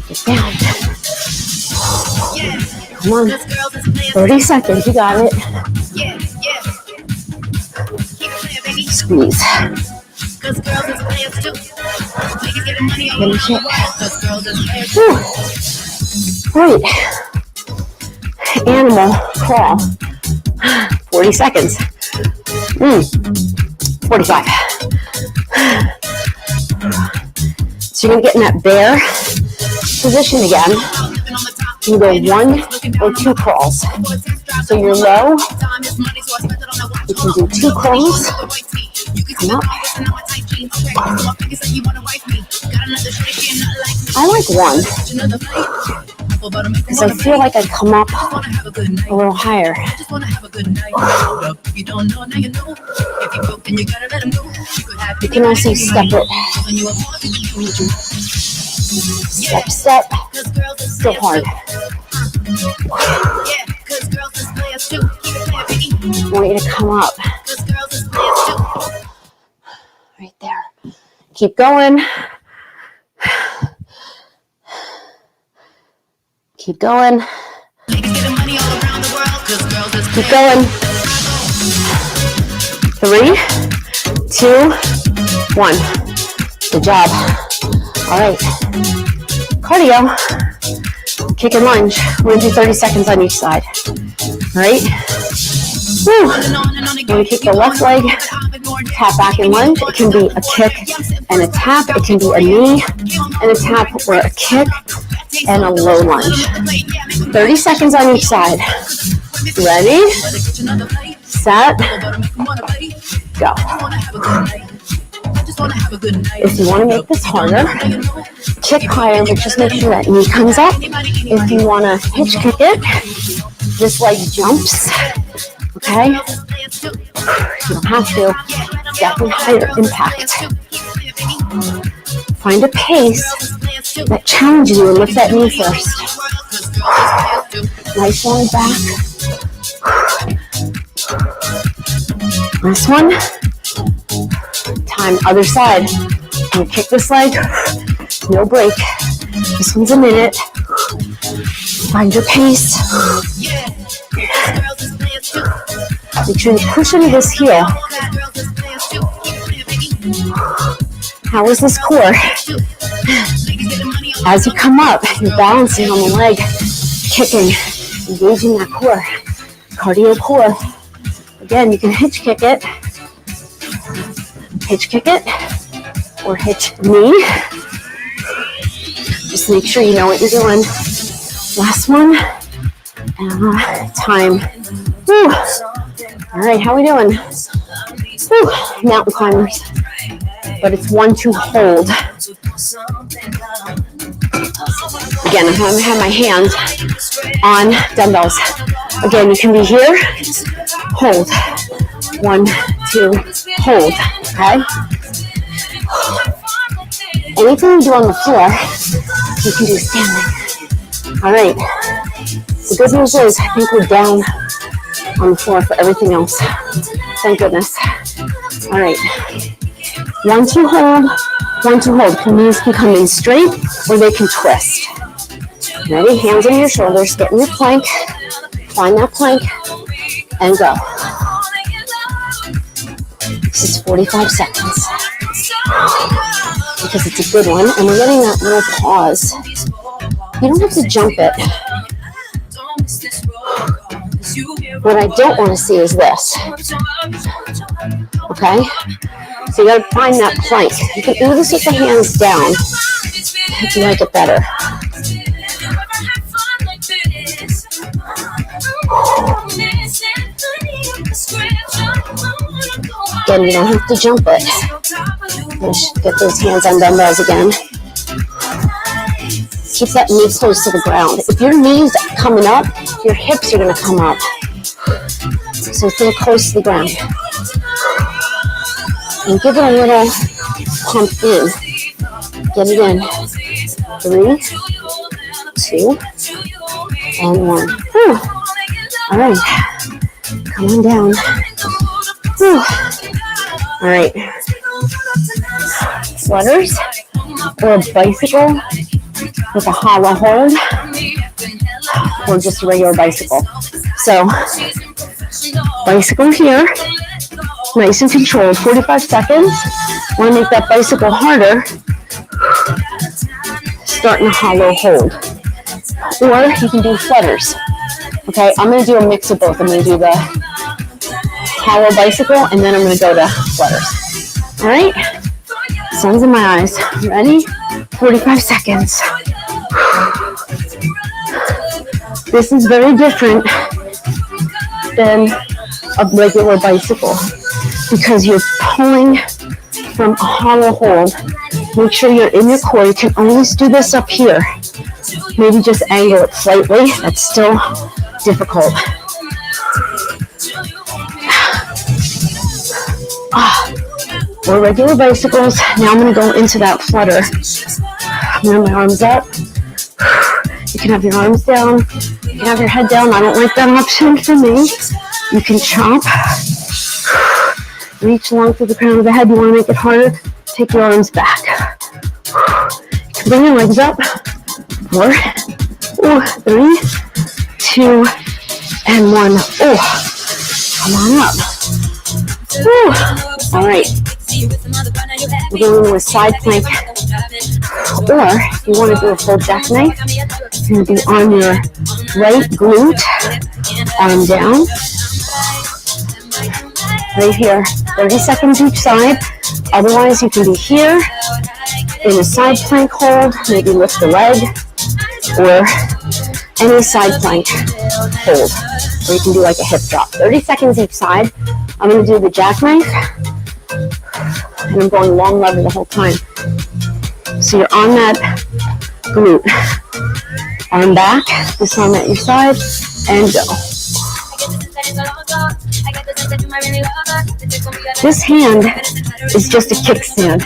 Get down. Come on. 30 seconds. You got it. Squeeze. Finish it. Right. Animal crawl. 40 seconds. 45. So you're going to get in that bear position again. Either 1 or 2 crawls. So you're low. You can do 2 crawls. Come up. I like 1 because I feel like I come up a little higher. You can also step it. Step, step. Still hard. I want you to come up. Right there. Keep going. Keep going. Keep going. 3, 2, 1. Good job. All right. Cardio. Kick and lunge. We're going to do 30 seconds on each side. All right. Woo. We're going to kick the left leg tap back and lunge. It can be a kick and a tap. It can be a knee and a tap, or a kick and a low lunge. 30 seconds on each side. Ready, set, go. If you want to make this harder, kick higher, but just make sure that knee comes up. If you want to hitch kick it, this leg jumps, okay? You don't have to. Definitely higher impact. Find a pace that challenges you and lift that knee first. Nice long back. Last one. Time, other side. And kick this leg. No break. This one's a minute. Find your pace. Make sure you push into this heel. How is this core? As you come up, you're balancing on the leg, kicking, engaging that core, cardio core. Again, you can hitch kick it, or hitch knee. Just make sure you know what you're doing. Last one, time. Woo. All right, how are we doing? Woo. Mountain climbers. But it's 1-2 hold. Again, I'm going to have my hands on dumbbells. Again, you can be here, hold. 1, 2, hold. Okay? Anything you do on the floor, you can do standing. All right. The good news is, I think we're down on the floor for everything else. Thank goodness. All right. 1-2 hold, 1-2 hold. The knees can come in straight or they can twist. Ready? Hands on your shoulders. Get in your plank. Find that plank and go. This is 45 seconds. Because it's a good one. And we're getting that little pause. You don't have to jump it. What I don't want to see is this. Okay? So you got to find that plank. You can do this with the hands down if you like it better. Again, you don't have to jump it. Just get those hands on dumbbells again. Keep that knee close to the ground. If your knee's coming up, your hips are going to come up. So feel close to the ground. And give it a little pump in. Get it in. 3, 2, and 1. Whew. All right. Come on down. Whew. All right. Flutters or a bicycle with a hollow hold, or just a regular bicycle. So, bicycle here, nice and controlled, 45 seconds. Want to make that bicycle harder, start in a hollow hold. Or you can do flutters. Okay, I'm going to do a mix of both. I'm going to do the hollow bicycle, and then I'm going to go to flutters. All right, sun's in my eyes. Ready? 45 seconds. This is very different than a regular bicycle because you're pulling from a hollow hold. Make sure you're in your core. You can always do this up here. Maybe just angle it slightly. That's still difficult. Or regular bicycles. Now I'm going to go into that flutter. I'm going to have my arms up. You can have your arms down. You can have your head down. I don't like that option for me. You can chomp. Reach long through the crown of the head. You want to make it harder? Take your arms back. Bring your legs up. 4, 3, 2, and 1. Oh, come on up. Woo. All right. We're going to a side plank. Or if you want to do a full jackknife, it's going to be on your right glute, arm down. right here. 30 seconds each side. Otherwise, you can be here in a side plank hold, maybe lift the leg, or any side plank hold, or you can do like a hip drop. 30 seconds each side. I'm going to do the jackknife, and I'm going long lever the whole time. So you're on that glute. Arm back, this arm at your side, and go. This hand is just a kickstand.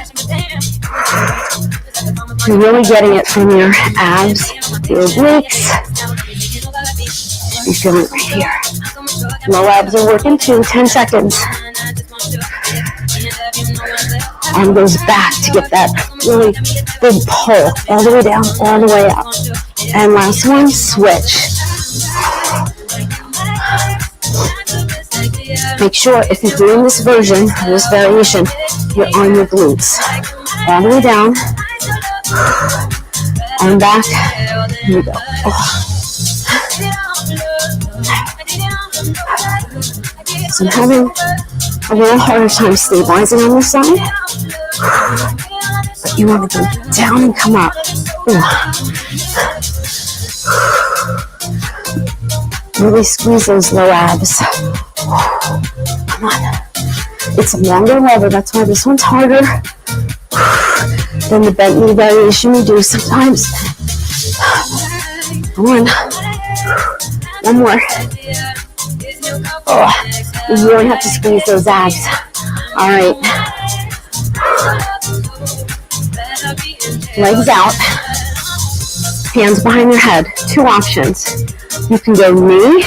You're really getting it from your abs, your obliques. You feel it right here. Low abs are working too. 10 seconds. Arm goes back to get that really big pull. All the way down, all the way up. And last one, switch. Make sure if you're doing this version, this variation, you're on your glutes. All the way down. Arm back. Here we go. Oh. So I'm having a little harder time stabilizing on this side. But you want to go down and come up. Really squeeze those low abs. Come on. It's a longer lever. That's why this one's harder than the bent knee variation we do sometimes. Come on. One more. Oh, you really have to squeeze those abs. All right. Legs out. Hands behind your head. 2 options. You can go knee,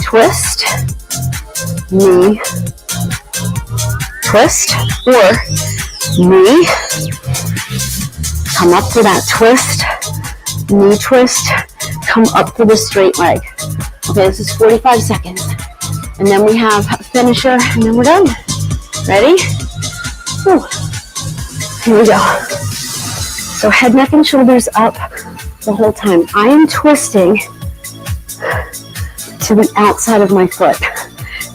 twist, knee, twist, or knee, come up for that twist, knee twist, come up for the straight leg. Okay, this is 45 seconds. And then we have a finisher, and then we're done. Ready? Whew. Here we go. So head, neck, and shoulders up the whole time. I am twisting to the outside of my foot,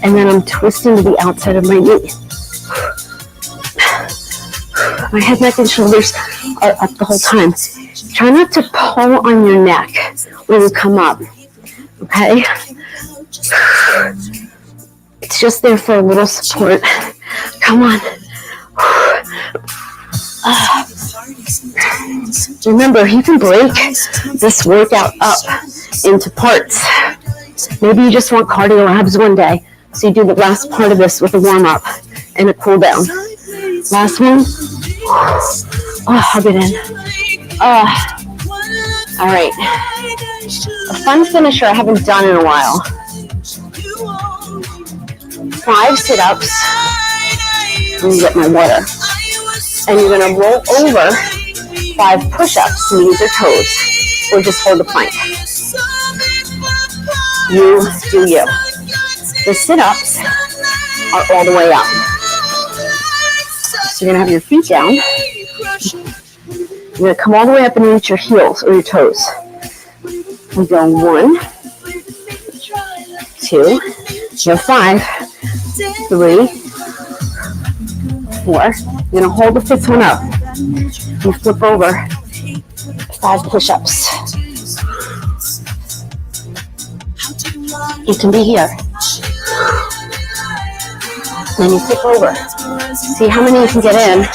and then I'm twisting to the outside of my knee. My head, neck, and shoulders are up the whole time. Try not to pull on your neck when you come up, okay? It's just there for a little support. Come on. Remember, you can break this workout up into parts. Maybe you just want cardio abs one day, so you do the last part of this with a warm-up and a cool-down. Last one. Oh, hug it in. All right. A fun finisher I haven't done in a while. 5 sit-ups. Let me get my water. And you're going to roll over 5 push-ups, knees or toes, or just hold the plank. You do you. The sit-ups are all the way up. So you're going to have your feet down. You're going to come all the way up and reach your heels or your toes. We go 1, 2, 5, 3, 4. You're going to hold the 5th one up. You flip over 5 push-ups. You can be here. Then you flip over. See how many you can get in.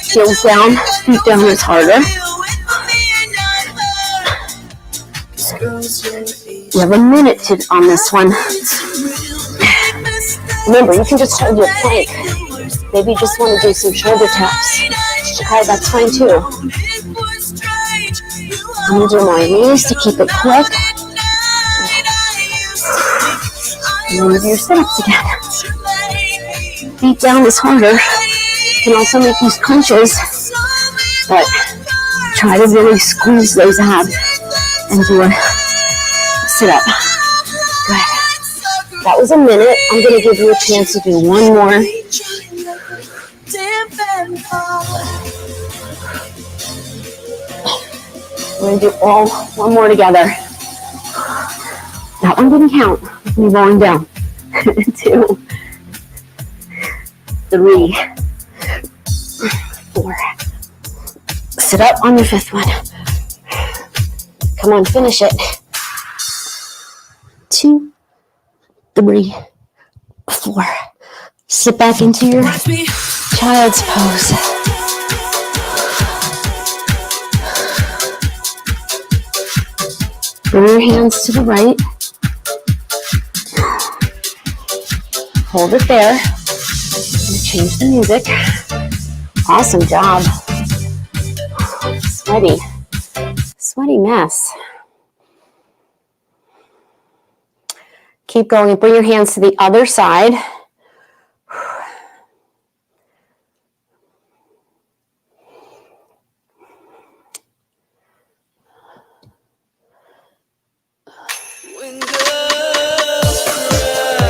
Heels down, feet down is harder. You have a minute on this one. Remember, you can just hold your plank. Maybe you just want to do some shoulder taps. Okay, that's fine too. I'm going to do my knees to keep it quick. And then do your sit-ups again. Feet down is harder. You can also make these crunches, but try to really squeeze those abs and do a sit-up. Good. That was a minute. I'm going to give you a chance to do one more. We're going to do one more together. That one didn't count. Me rolling down. 2, 3, 4. Sit up on your 5th one. Come on, finish it. 2, 3, 4. Sit back into your child's pose. Bring your hands to the right. Hold it there. Change the music. Awesome job. Sweaty mess. Keep going and bring your hands to the other side.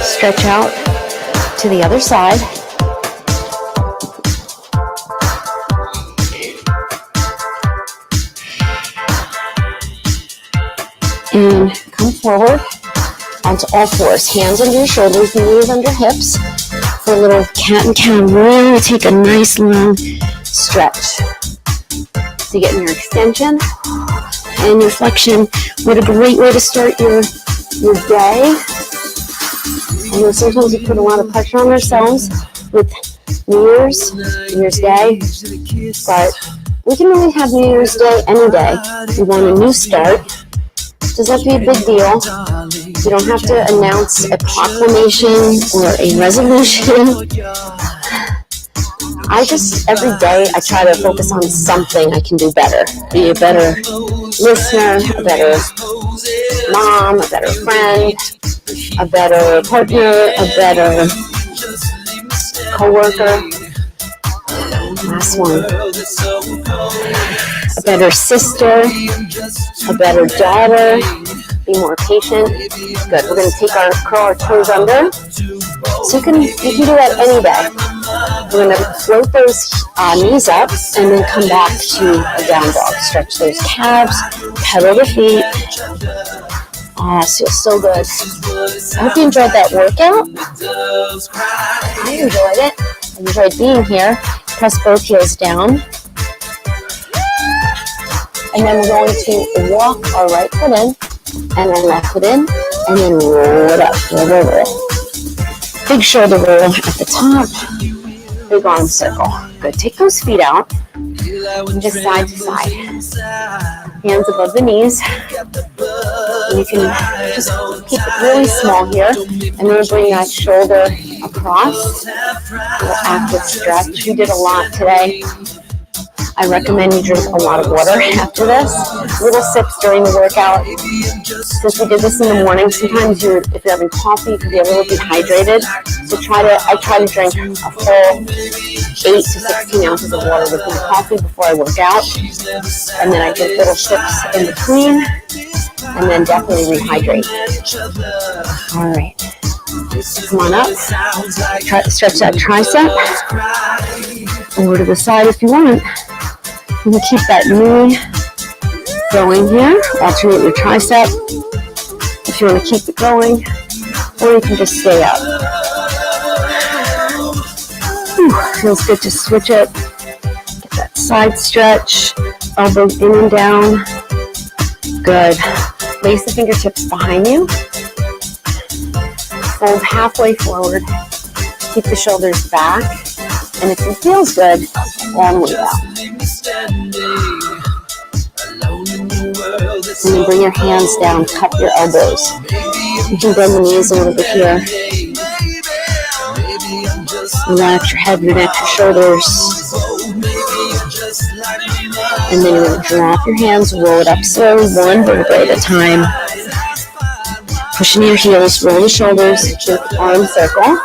Stretch out to the other side. And come forward onto all fours. Hands under your shoulders, knees under hips. For a little cat and cow, really take a nice long stretch. So you get your extension and your flexion. What a great way to start your day. I know sometimes we put a lot of pressure on ourselves with New Year's Day, but we can really have New Year's Day any day. We want a new start. Doesn't have to be a big deal. You don't have to announce a proclamation or a resolution. Every day, I try to focus on something I can do better. Be a better listener, a better mom, a better friend, a better partner, a better co-worker. Last one. A better sister, a better daughter. Be more patient. Good. We're going to curl our toes under. So you can do that any day. We're going to float those knees up and then come back to a down dog. Stretch those calves, pedal the feet. Feels so good. I hope you enjoyed that workout. I enjoyed it. I enjoyed being here. Press both heels down. And then we're going to walk our right foot in, and then left foot in, and then roll it up. Roll. Big shoulder roll at the top. Big arm circle. Good. Take those feet out. And just side to side. Hands above the knees. And you can just keep it really small here. And then bring that shoulder across. A little active stretch. We did a lot today. I recommend you drink a lot of water after this. Little sips during the workout. Since we did this in the morning, sometimes if you're having coffee, you can be a little dehydrated. So I try to drink a full 8 to 16 ounces of water with my coffee before I work out. And then I drink little sips in between. And then definitely rehydrate. All right. Come on up. Stretch that tricep. Over to the side if you want. You can keep that knee going here. Alternate your tricep if you want to keep it going. Or you can just stay up. Feels good to switch it. Get that side stretch. Elbows in and down. Good. Place the fingertips behind you. Fold halfway forward. Keep the shoulders back. And if it feels good, long way out. And then bring your hands down, cup your elbows. You can bend the knees a little bit here. Relax your head, your neck, your shoulders. And then you're going to drop your hands, roll it up slowly, one vertebrae at a time. Pushing your heels, roll the shoulders, big arm circle.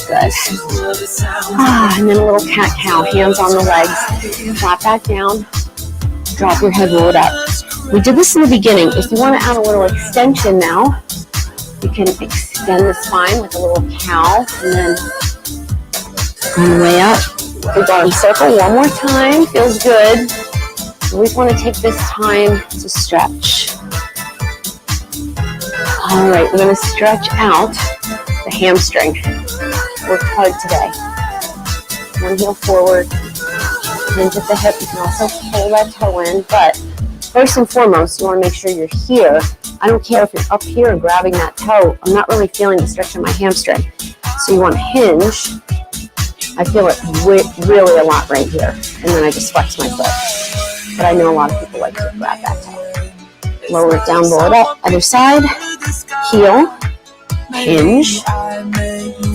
Good. And then a little cat-cow, hands on the legs. Drop back down. Drop your head, roll it up. We did this in the beginning. If you want to add a little extension now, you can extend the spine with a little cow and then on the way up. Big arm circle one more time. Feels good. You always want to take this time to stretch. All right, we're going to stretch out the hamstring. Work hard today. One heel forward, hinge at the hip. You can also pull that toe in, but first and foremost, you want to make sure you're here. I don't care if you're up here and grabbing that toe. I'm not really feeling the stretch in my hamstring. So you want to hinge. I feel it really a lot right here. And then I just flex my foot. But I know a lot of people like to grab that toe. Lower it down, roll it up. Other side. Heel. Hinge.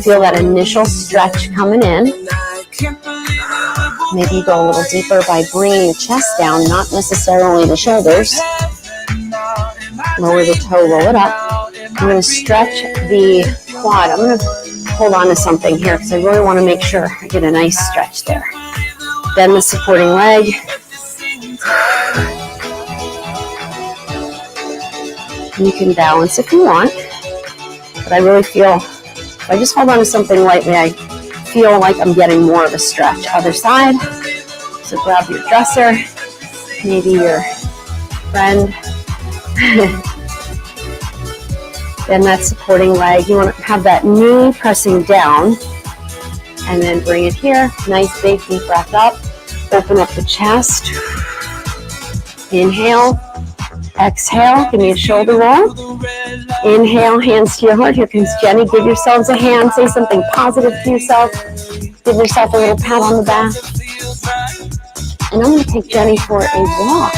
Feel that initial stretch coming in. Maybe you go a little deeper by bringing the chest down, not necessarily the shoulders. Lower the toe, roll it up. I'm going to stretch the quad. I'm going to hold on to something here because I really want to make sure I get a nice stretch there. Bend the supporting leg. You can balance if you want, but I really feel, if I just hold on to something lightly, I feel like I'm getting more of a stretch. Other side. So grab your dresser, maybe your friend. Then that supporting leg. You want to have that knee pressing down and then bring it here. Nice big deep breath up. Open up the chest. Inhale. Exhale. Give me a shoulder roll. Inhale, hands to your heart. Here comes Jenny. Give yourselves a hand. Say something positive to yourself. Give yourself a little pat on the back. And I'm going to take Jenny for a walk.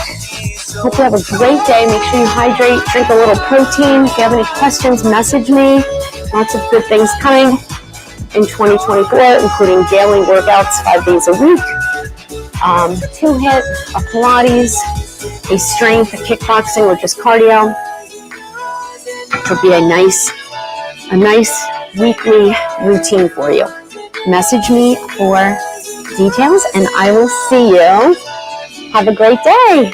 Hope you have a great day. Make sure you hydrate. Drink a little protein. If you have any questions, message me. Lots of good things coming in 2024, including daily workouts 5 days a week. 2-hit, a Pilates, a strength, a kickboxing, or just cardio. It will be a nice weekly routine for you. Message me for details, and I will see you. Have a great day.